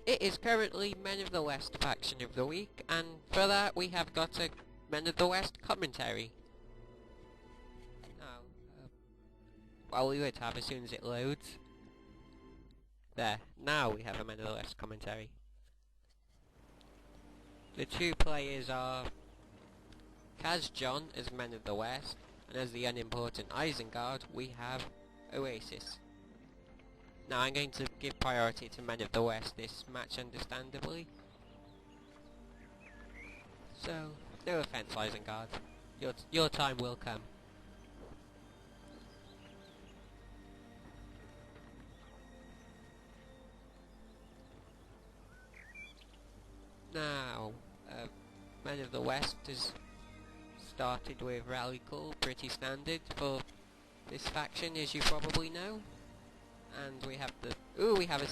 It is currently Men of the West faction of the week, and for that we have got a Men of the West commentary. Now, well, we would have as soon as it loads. There, now we have a Men of the West commentary. The two players are Kaz John as Men of the West, and as the unimportant Isengard we have Oasis. Now I'm going to give priority to Men of the West this match, understandably. So, no offence Isengard, your time will come. Now, Men of the West has started with Rally Call, pretty standard for this faction, as you probably know. And we have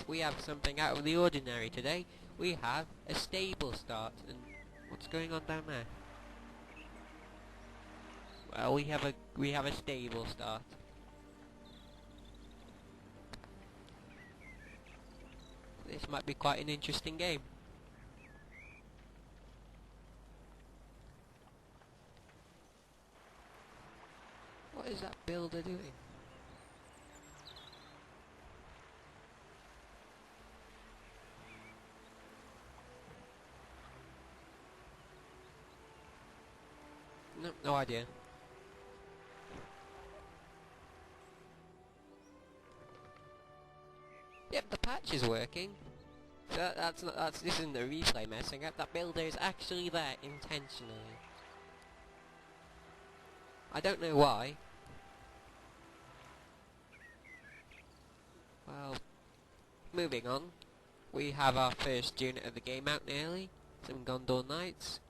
we have something out of the ordinary today. We have a stable start, and what's going on down there? Well, we have a stable start. This might be quite an interesting game. What is that builder doing? No idea. Yep, the patch is working. So this isn't the replay messing up. That builder is actually there intentionally. I don't know why. Well, moving on. We have our first unit of the game out nearly. Some Gondor Knights.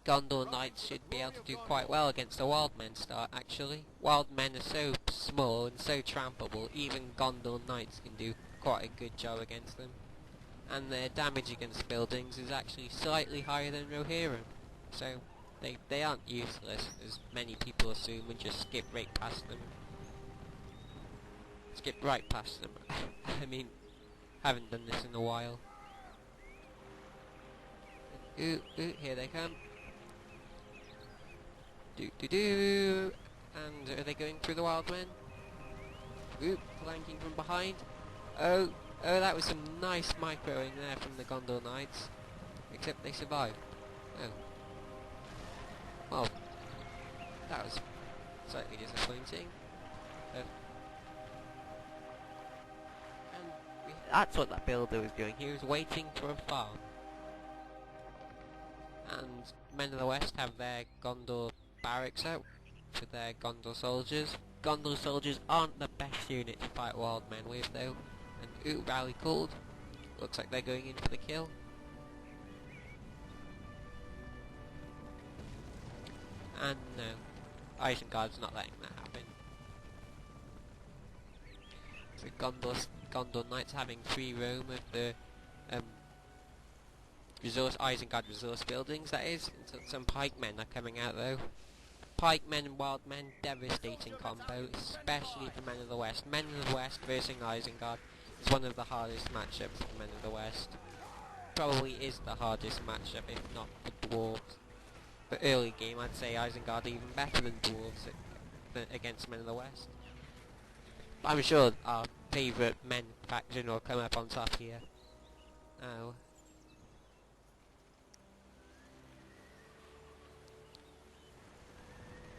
Gondor Knights should be able to do quite well against a Wild Men start, actually. Wild Men are so small and so trampable, even Gondor Knights can do quite a good job against them. And their damage against buildings is actually slightly higher than Rohirrim, so they aren't useless, as many people assume, and just skip right past them. Skip right past them. I mean, haven't done this in a while. Ooh, here they come. And are they going through the Wild Men? Ooh, flanking from behind. Oh, that was some nice microing there from the Gondor Knights. Except they survived. Oh. Well, that was slightly disappointing. That's what that builder was doing. He was waiting for a farm. And Men of the West have their Gondor barracks out for their Gondor soldiers. Gondor soldiers aren't the best unit to fight Wild Men with, though. And rally called. Looks like they're going in for the kill. And no, Isengard's not letting that happen. So Gondor Knights having free roam of the Isengard resource buildings, that is. And some pikemen are coming out though. Pikemen and Wild Men, devastating combo, especially for Men of the West. Men of the West versus Isengard is one of the hardest matchups for Men of the West. Probably is the hardest matchup, if not the Dwarves. But early game, I'd say Isengard even better than Dwarves against Men of the West. But I'm sure our favourite Men faction will come up on top here. Oh.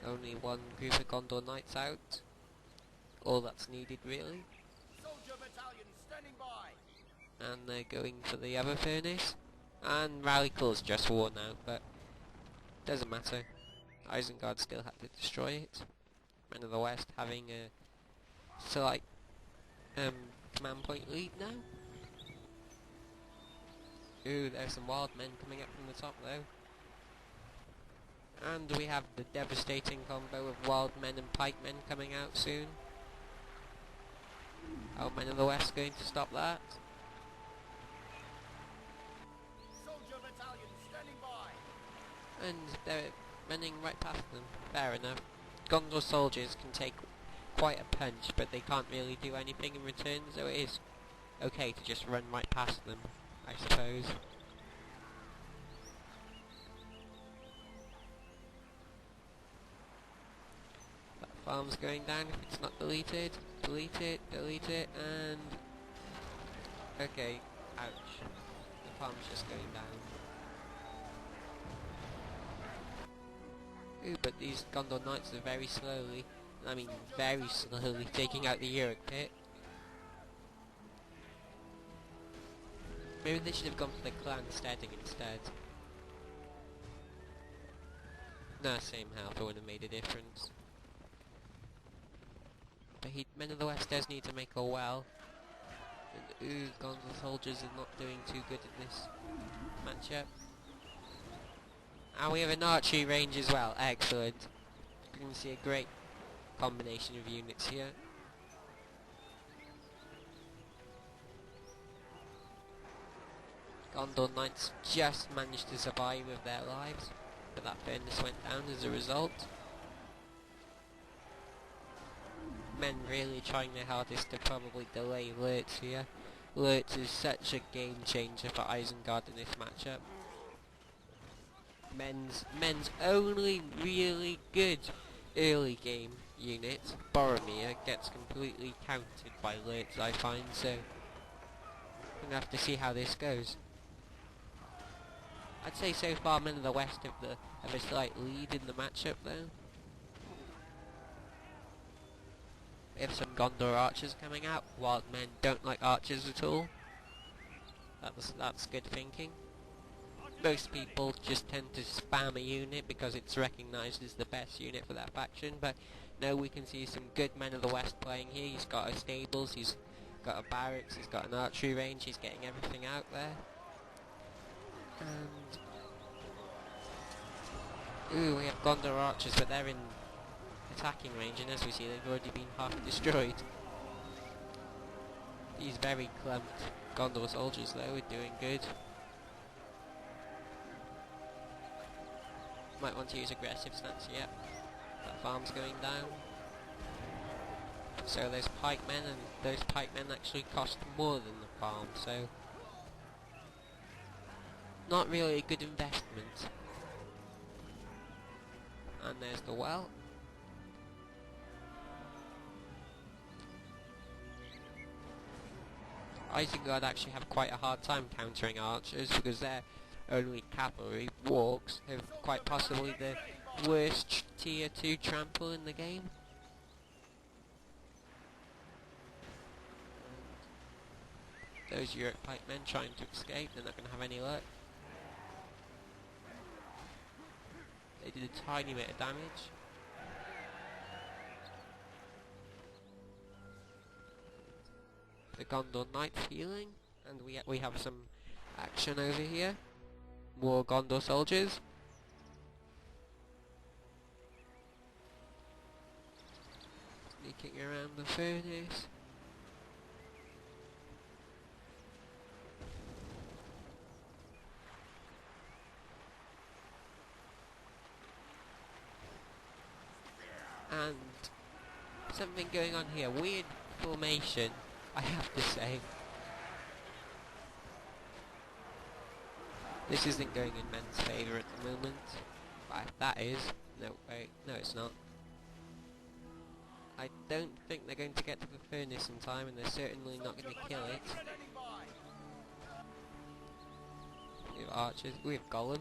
Only one group of Gondor Knights out. All that's needed, really. Soldier battalion standing by. And they're going for the other furnace. And Rally Call's just worn out, but doesn't matter. Isengard still had to destroy it. Men of the West having a slight command point lead now. Ooh, there's some Wild Men coming up from the top though. And we have the devastating combo of Wild Men and Pikemen coming out soon. How Men of the West going to stop that? Soldier battalion standing by. And they're running right past them. Fair enough. Gondor soldiers can take quite a punch, but they can't really do anything in return, so it is okay to just run right past them, I suppose. That farm's going down if it's not deleted. Delete it, and... okay, ouch. The farm's just going down. Ooh, but these Gondor Knights are very slowly, taking out the Uruk pit. Maybe they should have gone for the clan steading instead. No, same health, it would have made a difference. But Men of the West does need to make a well. And ooh, Gondor soldiers are not doing too good in this matchup. And we have an archery range as well, excellent. You can see a great combination of units here. Gondor Knights just managed to survive with their lives, but that furnace went down as a result. Men really trying their hardest to probably delay Lurtz here. Lurtz is such a game changer for Isengard in this matchup. Men's only really good early game unit, Boromir, gets completely counted by Lurtz, I find, so we're gonna have to see how this goes. I'd say so far Men of the West have a slight lead in the matchup though. We have some Gondor archers coming out. Wild men don't like archers at all. That's good thinking. Most people just tend to spam a unit because it's recognised as the best unit for that faction, but no, we can see some good Men of the West playing here. He's got a stables, he's got a barracks, he's got an archery range, he's getting everything out there. And ooh, we have Gondor archers, but they're in attacking range, and as we see, they've already been half destroyed. These very clumped Gondor soldiers, though, are doing good. Might want to use aggressive stance, yep. That farm's going down. So those pikemen, and those pikemen actually cost more than the farm, so... not really a good investment. And there's the well. Isengard actually have quite a hard time countering archers because their only cavalry, wargs, have quite possibly the worst tier 2 trample in the game. Those Uruk pikemen trying to escape, they're not going to have any luck. They did a tiny bit of damage. The Gondor Knights healing, and we have some action over here. More Gondor soldiers. Sneaking around the furnace. And something going on here. Weird formation, I have to say. This isn't going in men's favour at the moment. That is. No, wait. No, it's not. I don't think they're going to get to the furnace in time, and they're certainly not going to kill it. We have archers. We have Gollum.